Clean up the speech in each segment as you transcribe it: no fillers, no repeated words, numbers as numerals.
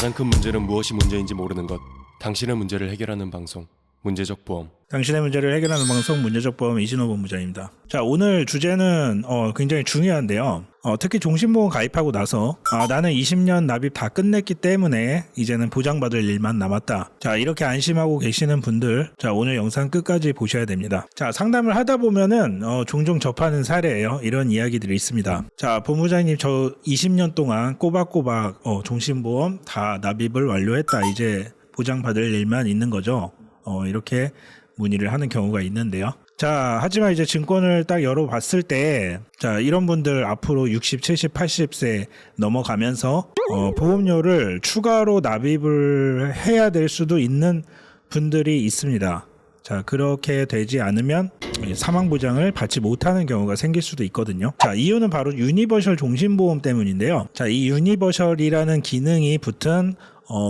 가장 큰 문제는 무엇이 문제인지 모르는 것. 당신의 문제를 해결하는 방송, 문제적 보험. 당신의 문제를 해결하는 방송 문제적 보험 이진호 본부장입니다. 자, 오늘 주제는 굉장히 중요한데요. 특히 종신보험 가입하고 나서 나는 20년 납입 다 끝냈기 때문에 이제는 보장받을 일만 남았다. 자, 이렇게 안심하고 계시는 분들, 자, 오늘 영상 끝까지 보셔야 됩니다. 자, 상담을 하다 보면은 종종 접하는 사례예요. 이런 이야기들이 있습니다. 자, 본부장님, 저 20년 동안 꼬박꼬박 종신보험 다 납입을 완료했다. 이제 보장받을 일만 있는 거죠. 이렇게 문의를 하는 경우가 있는데요. 자, 하지만 이제 증권을 딱 열어봤을 때, 자, 이런 분들 앞으로 60, 70, 80세 넘어가면서 보험료를 추가로 납입을 해야 될 수도 있는 분들이 있습니다. 자, 그렇게 되지 않으면 사망보장을 받지 못하는 경우가 생길 수도 있거든요. 자, 이유는 바로 유니버셜 종신보험 때문인데요. 자, 이 유니버셜이라는 기능이 붙은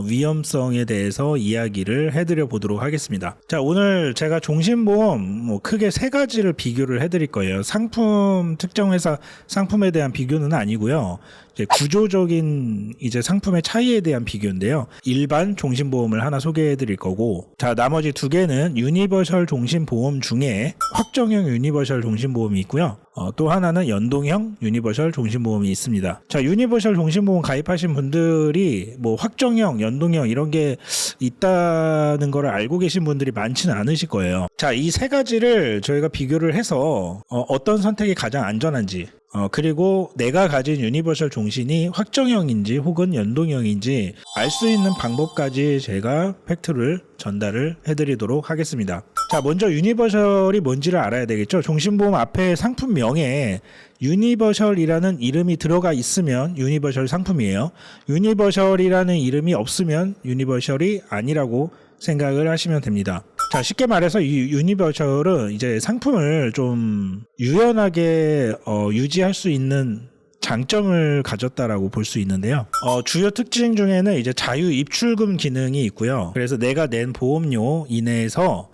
위험성에 대해서 이야기를 해드려 보도록 하겠습니다. 자, 오늘 제가 종신보험 크게 세 가지를 비교를 해드릴 거예요. 상품, 특정 회사 상품에 대한 비교는 아니고요. 이제 구조적인 이제 상품의 차이에 대한 비교인데요. 일반 종신보험을 하나 소개해 드릴 거고, 자, 나머지 두 개는 유니버셜 종신보험 중에 확정형 유니버셜 종신보험이 있고요. 또 하나는 연동형 유니버셜 종신보험이 있습니다. 자, 유니버셜 종신보험 가입하신 분들이 확정형, 연동형 이런 게 있다는 걸 알고 계신 분들이 많지는 않으실 거예요. 자, 이 세 가지를 저희가 비교를 해서 어떤 선택이 가장 안전한지, 그리고 내가 가진 유니버셜 종신이 확정형인지 혹은 연동형인지 알 수 있는 방법까지 제가 팩트를 전달을 해드리도록 하겠습니다. 자, 먼저 유니버셜이 뭔지를 알아야 되겠죠. 종신보험 앞에 상품명에 유니버셜이라는 이름이 들어가 있으면 유니버셜 상품이에요. 유니버셜이라는 이름이 없으면 유니버셜이 아니라고 생각을 하시면 됩니다. 자, 쉽게 말해서 이 유니버셜은 이제 상품을 좀 유연하게 유지할 수 있는 장점을 가졌다라고 볼 수 있는데요. 주요 특징 중에는 이제 자유 입출금 기능이 있고요. 그래서 내가 낸 보험료 이내에서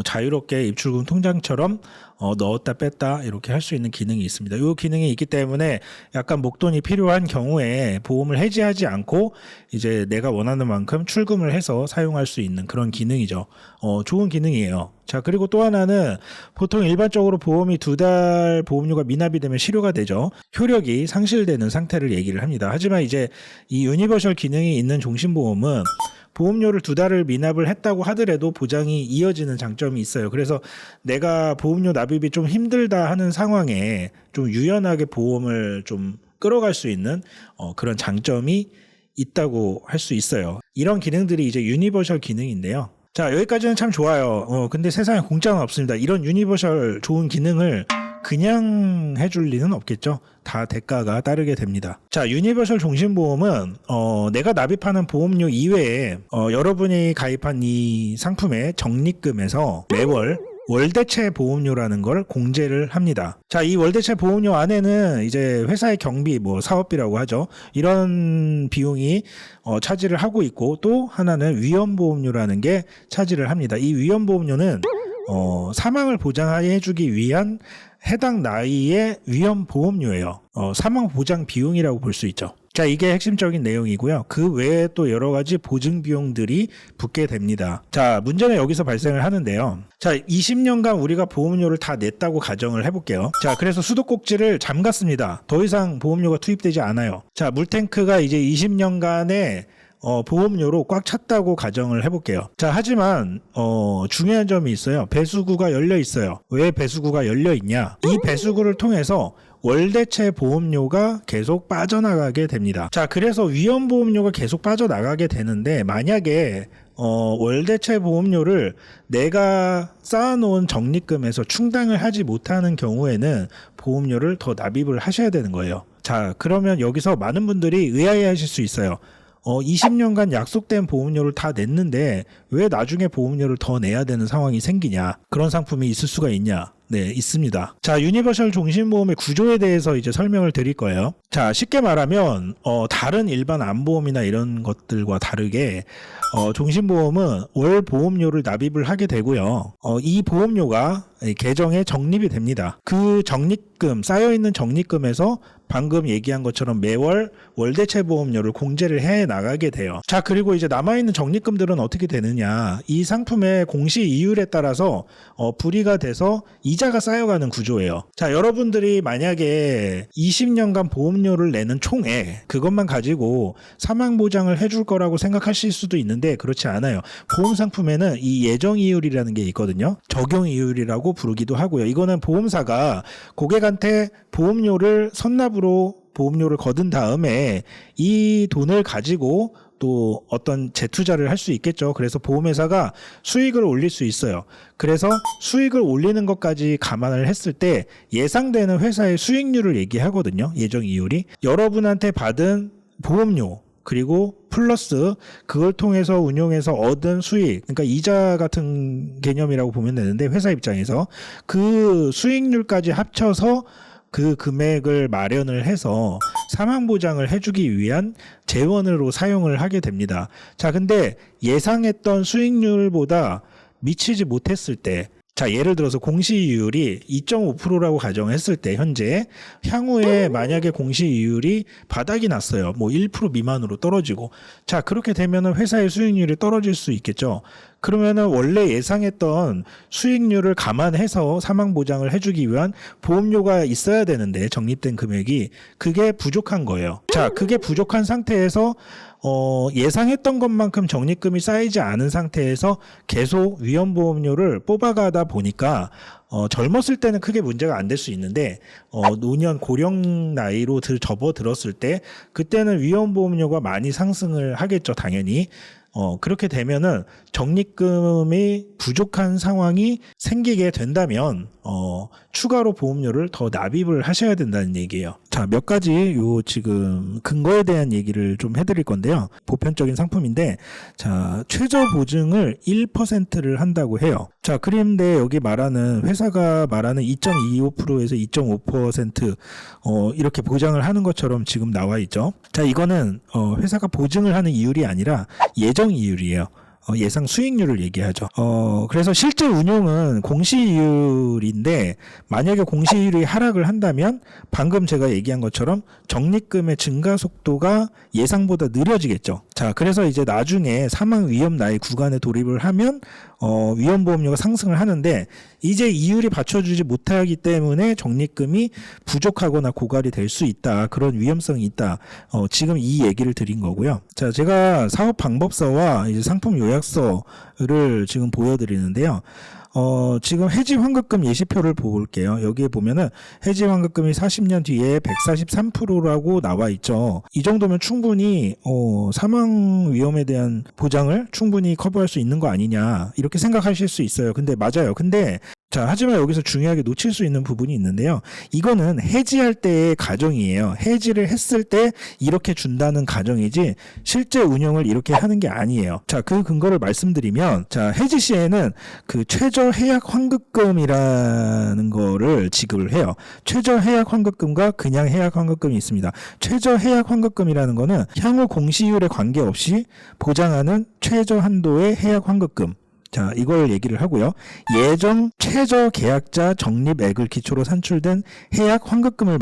자유롭게 입출금 통장처럼 넣었다 뺐다 이렇게 할 수 있는 기능이 있습니다. 이 기능이 있기 때문에 약간 목돈이 필요한 경우에 보험을 해지하지 않고 이제 내가 원하는 만큼 출금을 해서 사용할 수 있는 그런 기능이죠. 좋은 기능이에요. 자, 그리고 또 하나는 보통 일반적으로 보험이 2달 보험료가 미납이 되면 실효가 되죠. 효력이 상실되는 상태를 얘기를 합니다. 하지만 이제 이 유니버셜 기능이 있는 종신보험은 보험료를 2달을 미납을 했다고 하더라도 보장이 이어지는 장점이 있어요. 그래서 내가 보험료 납입이 좀 힘들다 하는 상황에 좀 유연하게 보험을 좀 끌어갈 수 있는 그런 장점이 있다고 할 수 있어요. 이런 기능들이 이제 유니버셜 기능인데요. 자, 여기까지는 참 좋아요. 근데 세상에 공짜는 없습니다. 이런 유니버셜 좋은 기능을 그냥 해줄 리는 없겠죠. 다 대가가 따르게 됩니다. 자, 유니버셜 종신보험은 내가 납입하는 보험료 이외에 여러분이 가입한 이 상품의 적립금에서 매월 월대체 보험료라는 걸 공제를 합니다. 자, 이 월대체 보험료 안에는 이제 회사의 경비, 사업비라고 하죠. 이런 비용이 차지를 하고 있고, 또 하나는 위험보험료라는 게 차지를 합니다. 이 위험보험료는 사망을 보장해주기 위한 해당 나이의 위험보험료예요. 사망 보장 비용이라고 볼 수 있죠. 자, 이게 핵심적인 내용이고요. 그 외에 또 여러 가지 보증 비용들이 붙게 됩니다. 자, 문제는 여기서 발생을 하는데요. 자, 20년간 우리가 보험료를 다 냈다고 가정을 해볼게요. 자, 그래서 수도꼭지를 잠갔습니다. 더 이상 보험료가 투입되지 않아요. 자, 물탱크가 이제 20년간의 보험료로 꽉 찼다고 가정을 해볼게요. 자, 하지만 중요한 점이 있어요. 배수구가 열려 있어요. 왜 배수구가 열려 있냐? 이 배수구를 통해서 월대체 보험료가 계속 빠져나가게 됩니다. 자, 그래서 위험보험료가 계속 빠져나가게 되는데, 만약에 월대체 보험료를 내가 쌓아놓은 적립금에서 충당을 하지 못하는 경우에는 보험료를 더 납입을 하셔야 되는 거예요. 자, 그러면 여기서 많은 분들이 의아해하실 수 있어요. 20년간 약속된 보험료를 다 냈는데 왜 나중에 보험료를 더 내야 되는 상황이 생기냐? 그런 상품이 있을 수가 있냐? 네, 있습니다. 자, 유니버셜 종신보험의 구조에 대해서 이제 설명을 드릴 거예요. 자, 쉽게 말하면 다른 일반 암보험이나 이런 것들과 다르게 종신보험은 월 보험료를 납입을 하게 되고요. 이 보험료가 계정에 적립이 됩니다. 그 적립금, 쌓여있는 적립금에서 방금 얘기한 것처럼 매월 월대체 보험료를 공제를 해 나가게 돼요. 자, 그리고 이제 남아있는 적립금들은 어떻게 되느냐. 이 상품의 공시 이율에 따라서 불이가 돼서 이자가 쌓여가는 구조예요. 자, 여러분들이 만약에 20년간 보험료를 내는 총액, 그것만 가지고 사망보장을 해줄 거라고 생각하실 수도 있는데 그렇지 않아요. 보험 상품에는 이 예정 이율이라는 게 있거든요. 적용 이율이라고 부르기도 하고요. 이거는 보험사가 고객한테 보험료를 선납으로 보험료를 거둔 다음에 이 돈을 가지고 또 어떤 재투자를 할 수 있겠죠. 그래서 보험회사가 수익을 올릴 수 있어요. 그래서 수익을 올리는 것까지 감안을 했을 때 예상되는 회사의 수익률을 얘기하거든요. 예정 이율이. 여러분한테 받은 보험료 그리고 플러스 그걸 통해서 운용해서 얻은 수익, 그러니까 이자 같은 개념이라고 보면 되는데 회사 입장에서 그 수익률까지 합쳐서 그 금액을 마련을 해서 사망보장을 해주기 위한 재원으로 사용을 하게 됩니다. 자, 근데 예상했던 수익률보다 미치지 못했을 때, 자, 예를 들어서 공시이율이 2.5%라고 가정했을 때 현재 향후에 만약에 공시이율이 바닥이 났어요. 뭐 1% 미만으로 떨어지고. 자, 그렇게 되면은 회사의 수익률이 떨어질 수 있겠죠. 그러면은 원래 예상했던 수익률을 감안해서 사망 보장을 해주기 위한 보험료가 있어야 되는데 적립된 금액이 그게 부족한 거예요. 자, 그게 부족한 상태에서 예상했던 것만큼 적립금이 쌓이지 않은 상태에서 계속 위험보험료를 뽑아가다 보니까 젊었을 때는 크게 문제가 안 될 수 있는데 노년 고령 나이로 접어들었을 때 그때는 위험보험료가 많이 상승을 하겠죠, 당연히. 그렇게 되면은 적립금이 부족한 상황이 생기게 된다면 추가로 보험료를 더 납입을 하셔야 된다는 얘기예요. 자, 몇 가지 지금 근거에 대한 얘기를 좀 해드릴 건데요. 보편적인 상품인데, 자, 최저 보증을 1%를 한다고 해요. 자, 그런데 여기 회사가 말하는 2.25%에서 2.5% 이렇게 보장을 하는 것처럼 지금 나와 있죠. 자, 이거는 회사가 보증을 하는 이율이 아니라 예정 이율이에요. 예상 수익률을 얘기하죠. 그래서 실제 운용은 공시이율인데 만약에 공시이율이 하락을 한다면 방금 제가 얘기한 것처럼 적립금의 증가 속도가 예상보다 느려지겠죠. 자, 그래서 이제 나중에 사망 위험 나이 구간에 돌입을 하면 위험보험료가 상승을 하는데 이제 이율이 받쳐주지 못하기 때문에 적립금이 부족하거나 고갈이 될 수 있다. 그런 위험성이 있다. 지금 이 얘기를 드린 거고요. 자, 제가 사업 방법서와 이제 상품 요약서를 지금 보여드리는데요. 지금 해지 환급금 예시표를 볼게요. 여기에 보면은 해지 환급금이 40년 뒤에 143%라고 나와 있죠. 이 정도면 충분히 사망 위험에 대한 보장을 충분히 커버할 수 있는 거 아니냐 이렇게 생각하실 수 있어요. 근데 맞아요. 근데 자, 하지만 여기서 중요하게 놓칠 수 있는 부분이 있는데요. 이거는 해지할 때의 가정이에요. 해지를 했을 때 이렇게 준다는 가정이지 실제 운영을 이렇게 하는 게 아니에요. 자, 그 근거를 말씀드리면, 자, 해지 시에는 그 최저 해약 환급금이라는 거를 지급을 해요. 최저 해약 환급금과 그냥 해약 환급금이 있습니다. 최저 해약 환급금이라는 거는 향후 공시율에 관계없이 보장하는 최저 한도의 해약 환급금. 자, 이걸 얘기를 하고요. 예정 최저 계약자 적립액을 기초로 산출된 해약 환급금을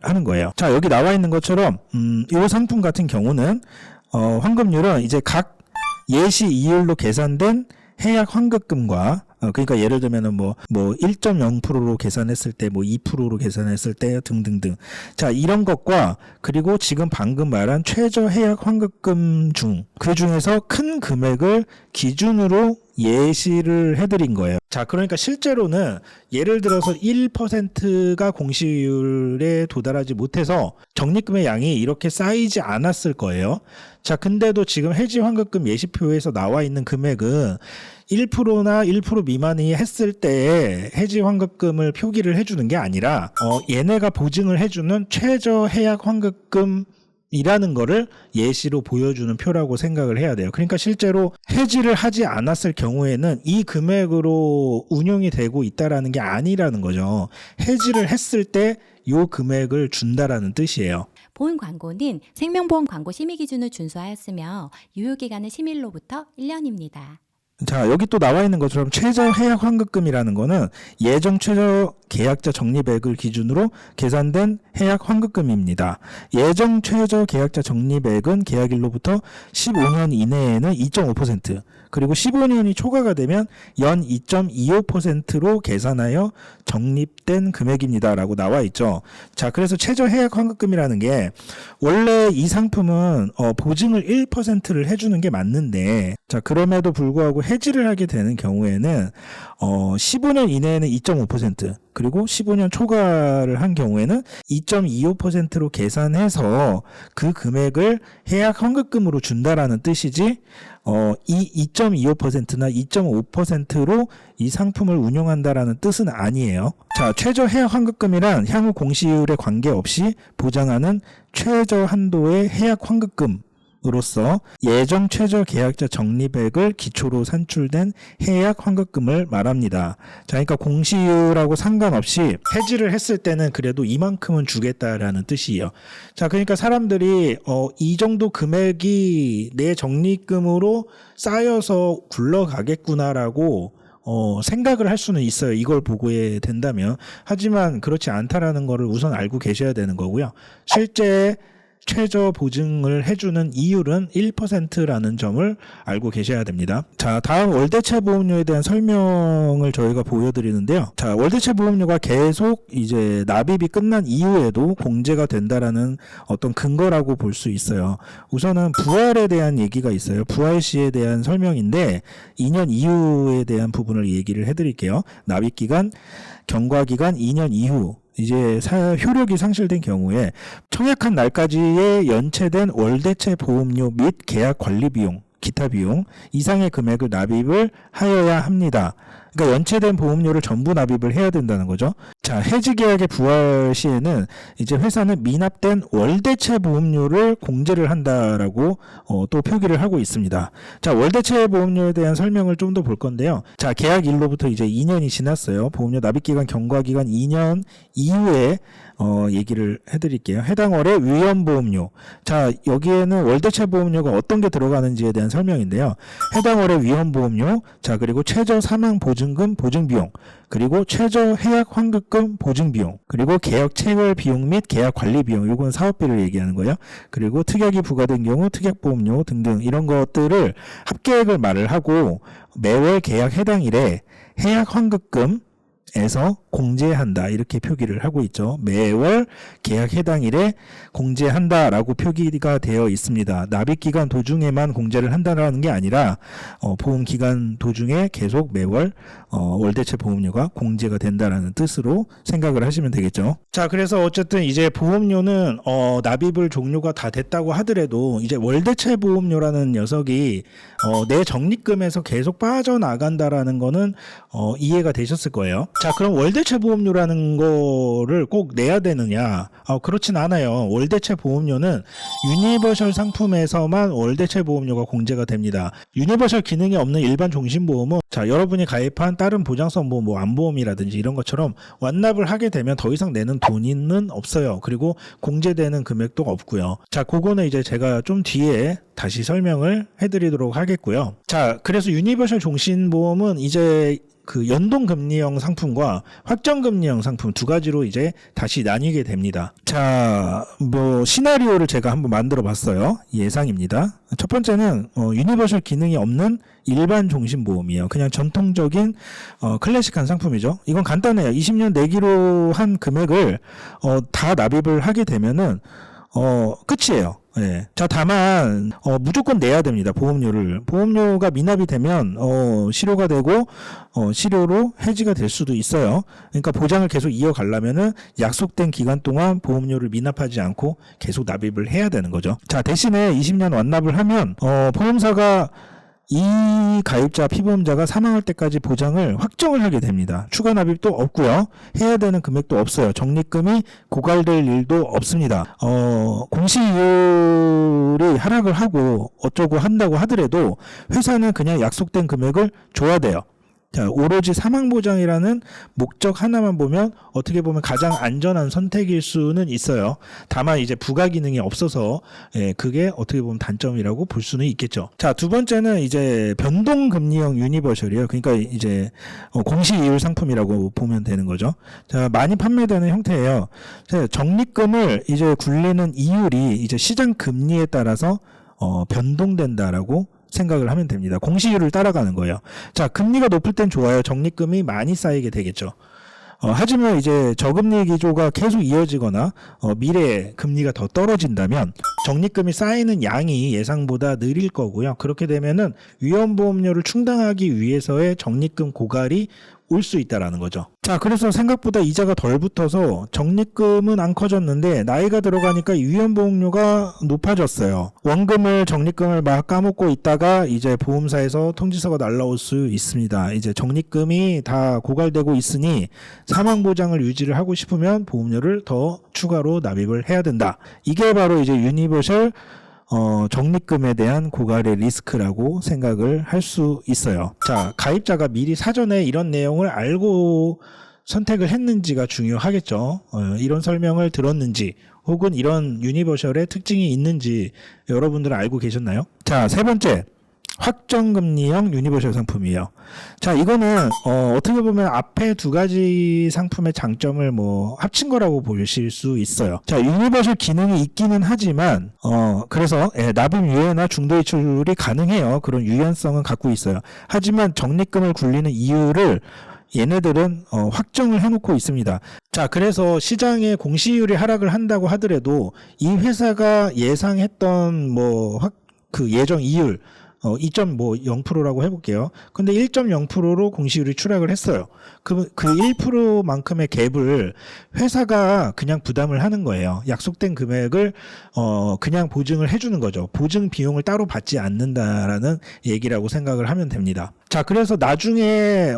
하는 거예요. 자, 여기 나와 있는 것처럼 이 상품 같은 경우는 환급률은 이제 각 예시 이율로 계산된 해약 환급금과 그러니까 예를 들면은 뭐 1.0%로 계산했을 때, 뭐 2%로 계산했을 때 등등등. 자, 이런 것과 그리고 지금 방금 말한 최저 해약 환급금 그 중에서 큰 금액을 기준으로 예시를 해드린 거예요. 자, 그러니까 실제로는 예를 들어서 1%가 공시율에 도달하지 못해서 적립금의 양이 이렇게 쌓이지 않았을 거예요. 자, 근데도 지금 해지 환급금 예시표에서 나와 있는 금액은 1%나 1% 미만이 했을 때 해지 환급금을 표기를 해주는 게 아니라 얘네가 보증을 해주는 최저 해약 환급금 이라는 거를 예시로 보여주는 표라고 생각을 해야 돼요. 그러니까 실제로 해지를 하지 않았을 경우에는 이 금액으로 운용이 되고 있다라는 게 아니라는 거죠. 해지를 했을 때 요 금액을 준다라는 뜻이에요. 본 광고는 생명보험 광고 심의 기준을 준수하였으며 유효기간은 심의일로부터 1년입니다. 자, 여기 또 나와 있는 것처럼 최저 해약 환급금이라는 거는 예정 최저 계약자 적립액을 기준으로 계산된 해약 환급금입니다. 예정 최저 계약자 적립액은 계약일로부터 15년 이내에는 2.5%, 그리고 15년이 초과가 되면 연 2.25%로 계산하여 적립된 금액입니다라고 나와 있죠. 자, 그래서 최저 해약 환급금이라는 게 원래 이 상품은 보증을 1%를 해주는 게 맞는데, 자, 그럼에도 불구하고 해지를 하게 되는 경우에는 15년 이내에는 2.5%, 그리고 15년 초과를 한 경우에는 2.25%로 계산해서 그 금액을 해약 환급금으로 준다라는 뜻이지, 이 2.25%나 2.5%로 이 상품을 운용한다라는 뜻은 아니에요. 자, 최저 해약 환급금이란 향후 공시율에 관계없이 보장하는 최저 한도의 해약 환급금 으로서 예정 최저 계약자 적립액을 기초로 산출된 해약 환급금을 말합니다. 자, 그러니까 공시율하고 상관없이 해지를 했을 때는 그래도 이만큼은 주겠다라는 뜻이에요. 자, 그러니까 사람들이 이 정도 금액이 내 적립금으로 쌓여서 굴러가겠구나라고 생각을 할 수는 있어요. 이걸 보고에 된다면. 하지만 그렇지 않다라는 거를 우선 알고 계셔야 되는 거고요. 실제 최저 보증을 해주는 이율은 1%라는 점을 알고 계셔야 됩니다. 자, 다음 월대체 보험료에 대한 설명을 저희가 보여드리는데요. 자, 월대체 보험료가 계속 이제 납입이 끝난 이후에도 공제가 된다라는 어떤 근거라고 볼 수 있어요. 우선은 부활에 대한 얘기가 있어요. 부활 시에 대한 설명인데 2년 이후에 대한 부분을 얘기를 해드릴게요. 납입기간, 경과기간 2년 이후, 이제 효력이 상실된 경우에 청약한 날까지의 연체된 월대체 보험료 및 계약 관리 비용, 기타 비용 이상의 금액을 납입을 하여야 합니다. 그러니까 연체된 보험료를 전부 납입을 해야 된다는 거죠. 자, 해지 계약의 부활 시에는 이제 회사는 미납된 월대체 보험료를 공제를 한다라고 또 표기를 하고 있습니다. 자, 월대체 보험료에 대한 설명을 좀 더 볼 건데요. 자, 계약일로부터 이제 2년이 지났어요. 보험료 납입기간 경과기간 2년 이후에 얘기를 해드릴게요. 해당 월의 위험보험료. 자, 여기에는 월대체 보험료가 어떤 게 들어가는지에 대한 설명인데요. 해당 월의 위험보험료, 자, 그리고 최저 사망보증금 보증비용, 그리고 최저 해약 환급금 보증비용, 그리고 계약 체결 비용 및 계약 관리 비용, 이건 사업비를 얘기하는 거예요. 그리고 특약이 부과된 경우 특약보험료 등등 이런 것들을 합계액을 말을 하고 매월 계약 해당일에 해약 환급금 에서 공제한다 이렇게 표기를 하고 있죠. 매월 계약 해당일에 공제한다라고 표기가 되어 있습니다. 납입기간 도중에만 공제를 한다라는 게 아니라 보험기간 도중에 계속 매월 월대체 보험료가 공제가 된다라는 뜻으로 생각을 하시면 되겠죠. 자, 그래서 어쨌든 이제 보험료는 납입을 종료가 다 됐다고 하더라도 이제 월대체 보험료라는 녀석이 내 적립금에서 계속 빠져나간다라는 거는 이해가 되셨을 거예요. 자, 그럼 월대체 보험료라는 거를 꼭 내야 되느냐? 그렇진 않아요. 월대체 보험료는 유니버셜 상품에서만 월대체 보험료가 공제가 됩니다. 유니버셜 기능이 없는 일반 종신보험은 자, 여러분이 가입한 다른 보장성 보험, 뭐 안보험이라든지 이런 것처럼 완납을 하게 되면 더 이상 내는 돈은 없어요. 그리고 공제되는 금액도 없고요. 자, 그거는 이제 제가 좀 뒤에 다시 설명을 해드리도록 하겠고요. 자, 그래서 유니버셜 종신보험은 이제 그 연동금리형 상품과 확정금리형 상품 두 가지로 이제 다시 나뉘게 됩니다. 자, 뭐 시나리오를 제가 한번 만들어 봤어요. 예상입니다. 첫 번째는 유니버셜 기능이 없는 일반 종신보험이에요. 그냥 전통적인 클래식한 상품이죠. 이건 간단해요. 20년 내기로 한 금액을 다 납입을 하게 되면은 끝이에요. 예. 자, 다만 무조건 내야 됩니다. 보험료를. 보험료가 미납이 되면 실효가 되고 실효로 해지가 될 수도 있어요. 그러니까 보장을 계속 이어가려면은 약속된 기간 동안 보험료를 미납하지 않고 계속 납입을 해야 되는 거죠. 자, 대신에 20년 완납을 하면 보험사가 이 가입자 피보험자가 사망할 때까지 보장을 확정을 하게 됩니다. 추가 납입도 없고요. 해야 되는 금액도 없어요. 적립금이 고갈될 일도 없습니다. 공시이율이 하락을 하고 어쩌고 한다고 하더라도 회사는 그냥 약속된 금액을 줘야 돼요. 자, 오로지 사망보장이라는 목적 하나만 보면 어떻게 보면 가장 안전한 선택일 수는 있어요. 다만 이제 부가 기능이 없어서 그게 어떻게 보면 단점이라고 볼 수는 있겠죠. 자, 두 번째는 이제 변동금리형 유니버셜이에요. 그러니까 이제 공시이율 상품이라고 보면 되는 거죠. 자, 많이 판매되는 형태예요. 자, 적립금을 이제 굴리는 이율이 이제 시장 금리에 따라서 변동된다라고 생각을 하면 됩니다. 공시이율을 따라가는 거예요. 자, 금리가 높을 땐 좋아요. 적립금이 많이 쌓이게 되겠죠. 하지만 이제 저금리 기조가 계속 이어지거나 미래에 금리가 더 떨어진다면 적립금이 쌓이는 양이 예상보다 느릴 거고요. 그렇게 되면은 위험보험료를 충당하기 위해서의 적립금 고갈이 올 수 있다라는 거죠. 자, 그래서 생각보다 이자가 덜 붙어서 적립금은 안 커졌는데 나이가 들어가니까 위험보험료가 높아졌어요. 원금을 적립금을 막 까먹고 있다가 이제 보험사에서 통지서가 날라올 수 있습니다. 이제 적립금이 다 고갈되고 있으니 사망보장을 유지를 하고 싶으면 보험료를 더 추가로 납입을 해야 된다. 이게 바로 이제 유니버셜 적립금에 대한 고갈의 리스크라고 생각을 할 수 있어요. 자, 가입자가 미리 사전에 이런 내용을 알고 선택을 했는지가 중요하겠죠. 이런 설명을 들었는지 혹은 이런 유니버셜의 특징이 있는지 여러분들은 알고 계셨나요? 자, 세 번째. 확정금리형 유니버셜 상품이에요. 자, 이거는 어떻게 보면 앞에 두 가지 상품의 장점을 합친 거라고 보실 수 있어요. 자, 유니버셜 기능이 있기는 하지만 그래서 납입 유예나 중도 이출이 가능해요. 그런 유연성은 갖고 있어요. 하지만 적립금을 굴리는 이유를 얘네들은 확정을 해놓고 있습니다. 자, 그래서 시장의 공시이율이 하락을 한다고 하더라도 이 회사가 예상했던 그 예정 이율 2.0%라고 해볼게요. 근데 1.0%로 공시율이 추락을 했어요. 그 1%만큼의 갭을 회사가 그냥 부담을 하는 거예요. 약속된 금액을 그냥 보증을 해주는 거죠. 보증 비용을 따로 받지 않는다라는 얘기라고 생각을 하면 됩니다. 자, 그래서 나중에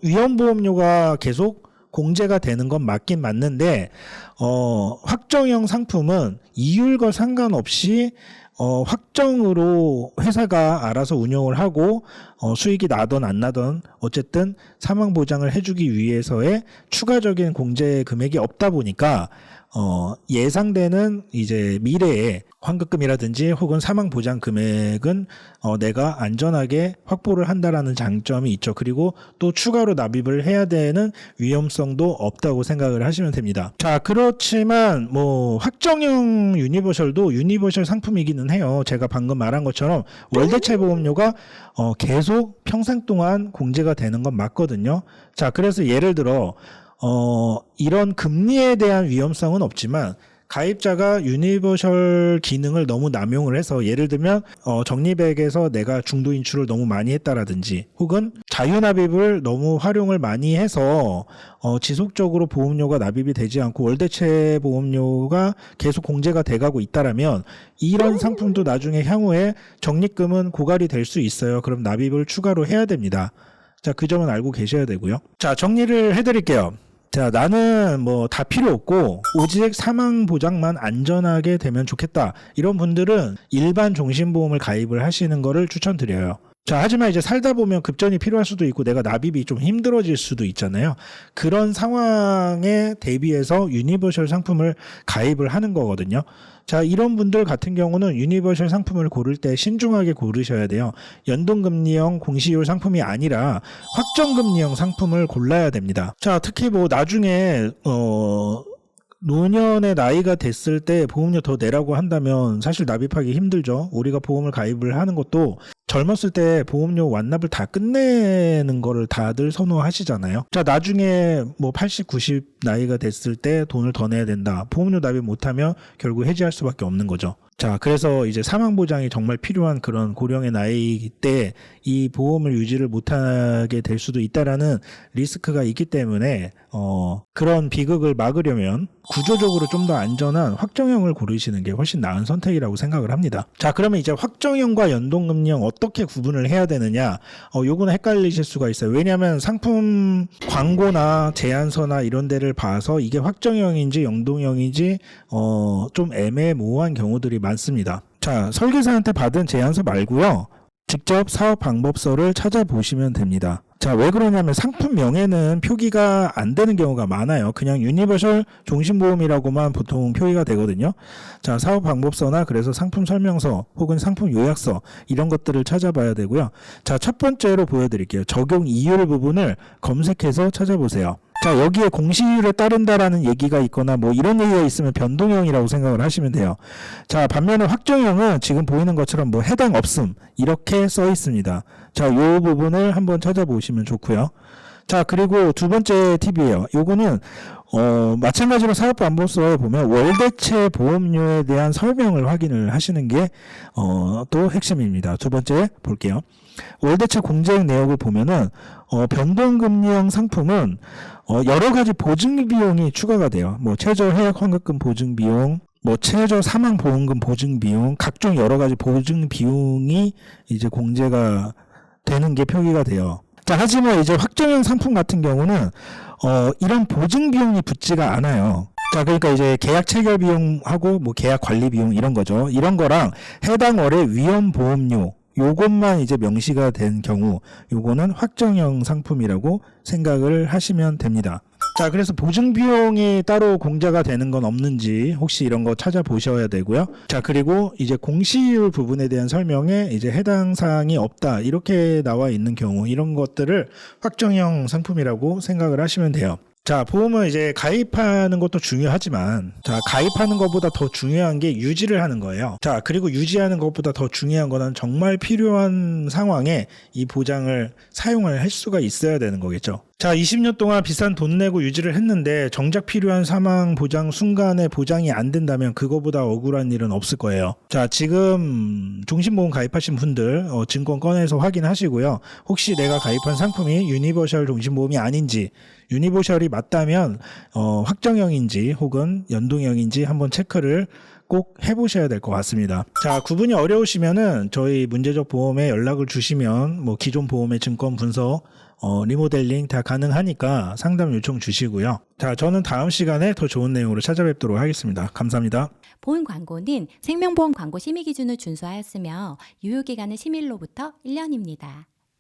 위험보험료가 계속 공제가 되는 건 맞긴 맞는데 확정형 상품은 이율과 상관없이 확정으로 회사가 알아서 운영을 하고 수익이 나든 안 나든 어쨌든 사망 보장을 해주기 위해서의 추가적인 공제 금액이 없다 보니까 예상되는 이제 미래에 환급금이라든지 혹은 사망 보장 금액은 내가 안전하게 확보를 한다라는 장점이 있죠. 그리고 또 추가로 납입을 해야 되는 위험성도 없다고 생각을 하시면 됩니다. 자, 그렇지만 확정형 유니버셜도 유니버셜 상품이기는 해요. 제가 방금 말한 것처럼 월대체 보험료가 계속 평생 동안 공제가 되는 건 맞거든요. 자, 그래서 예를 들어 이런 금리에 대한 위험성은 없지만 가입자가 유니버셜 기능을 너무 남용을 해서 예를 들면 적립액에서 내가 중도 인출을 너무 많이 했다라든지 혹은 자유납입을 너무 활용을 많이 해서 지속적으로 보험료가 납입이 되지 않고 월대체 보험료가 계속 공제가 돼가고 있다라면 이런 상품도 나중에 향후에 적립금은 고갈이 될 수 있어요. 그럼 납입을 추가로 해야 됩니다. 자, 그 점은 알고 계셔야 되고요. 자, 정리를 해드릴게요. 자, 나는 다 필요 없고 오직 사망 보장만 안전하게 되면 좋겠다. 이런 분들은 일반 종신보험을 가입을 하시는 거를 추천드려요. 자, 하지만 이제 살다 보면 급전이 필요할 수도 있고 내가 납입이 좀 힘들어질 수도 있잖아요. 그런 상황에 대비해서 유니버셜 상품을 가입을 하는 거거든요. 자, 이런 분들 같은 경우는 유니버셜 상품을 고를 때 신중하게 고르셔야 돼요. 연동금리형 공시이율 상품이 아니라 확정금리형 상품을 골라야 됩니다. 자, 특히 나중에 노년의 나이가 됐을 때 보험료 더 내라고 한다면 사실 납입하기 힘들죠. 우리가 보험을 가입을 하는 것도 젊었을 때 보험료 완납을 다 끝내는 거를 다들 선호하시잖아요. 자, 나중에 80, 90 나이가 됐을 때 돈을 더 내야 된다. 보험료 납입 못하면 결국 해지할 수밖에 없는 거죠. 자, 그래서 이제 사망보장이 정말 필요한 그런 고령의 나이 때 이 보험을 유지를 못하게 될 수도 있다라는 리스크가 있기 때문에 그런 비극을 막으려면 구조적으로 좀 더 안전한 확정형을 고르시는 게 훨씬 나은 선택이라고 생각을 합니다. 자, 그러면 이제 확정형과 연동금리형 어떻게 구분을 해야 되느냐? 요거는 헷갈리실 수가 있어요. 왜냐하면 상품 광고나 제안서나 이런 데를 봐서 이게 확정형인지 연동형인지 좀 애매모호한 경우들이 많습니다. 자, 설계사한테 받은 제안서 말고요. 직접 사업방법서를 찾아보시면 됩니다. 자, 왜 그러냐면 상품명에는 표기가 안 되는 경우가 많아요. 그냥 유니버셜 종신보험이라고만 보통 표기가 되거든요. 자, 사업방법서나 그래서 상품 설명서 혹은 상품 요약서 이런 것들을 찾아봐야 되고요. 자, 첫 번째로 보여드릴게요. 적용 이율 부분을 검색해서 찾아보세요. 자, 여기에 공시이율에 따른다라는 얘기가 있거나 뭐 이런 얘기가 있으면 변동형이라고 생각을 하시면 돼요. 자, 반면에 확정형은 지금 보이는 것처럼 뭐 해당 없음 이렇게 써 있습니다. 자, 요 부분을 한번 찾아보시면 좋고요. 자, 그리고 두 번째 팁이에요. 요거는 마찬가지로 사업방법서에 보면 월대체 보험료에 대한 설명을 확인을 하시는 게 또 핵심입니다. 두 번째 볼게요. 월대체 공제액 내역을 보면은 변동금리형 상품은 여러 가지 보증 비용이 추가가 돼요. 뭐 최저 해약 환급금 보증 비용, 뭐 최저 사망 보험금 보증 비용, 각종 여러 가지 보증 비용이 이제 공제가 되는 게 표기가 돼요. 자, 하지만 이제 확정형 상품 같은 경우는 이런 보증 비용이 붙지가 않아요. 자, 그러니까 이제 계약 체결 비용하고 뭐 계약 관리 비용 이런 거죠. 이런 거랑 해당 월의 위험 보험료 요것만 이제 명시가 된 경우 요거는 확정형 상품이라고 생각을 하시면 됩니다. 자, 그래서 보증 비용이 따로 공제가 되는 건 없는지 혹시 이런 거 찾아보셔야 되고요. 자, 그리고 이제 공시이율 부분에 대한 설명에 이제 해당 사항이 없다 이렇게 나와 있는 경우 이런 것들을 확정형 상품이라고 생각을 하시면 돼요. 자, 보험은 이제 가입하는 것도 중요하지만, 자, 가입하는 것보다 더 중요한 게 유지를 하는 거예요. 자, 그리고 유지하는 것보다 더 중요한 거는 정말 필요한 상황에 이 보장을 사용을 할 수가 있어야 되는 거겠죠. 자, 20년 동안 비싼 돈 내고 유지를 했는데 정작 필요한 사망 보장 순간에 보장이 안 된다면 그거보다 억울한 일은 없을 거예요. 자, 지금 종신보험 가입하신 분들 증권 꺼내서 확인하시고요. 혹시 내가 가입한 상품이 유니버셜 종신보험이 아닌지, 유니버셜이 맞다면 확정형인지 혹은 연동형인지 한번 체크를 꼭 해보셔야 될 것 같습니다. 자, 구분이 어려우시면은 저희 문제적 보험에 연락을 주시면 뭐 기존 보험의 증권 분석 리모델링 다 가능하니까 상담 요청 주시고요. 자, 저는 다음 시간에 더 좋은 내용으로 찾아뵙도록 하겠습니다. 감사합니다. 본 광고는 생명보험 광고 심의 기준을 준수하였으며 유효기간은 심의일로부터 1년입니다.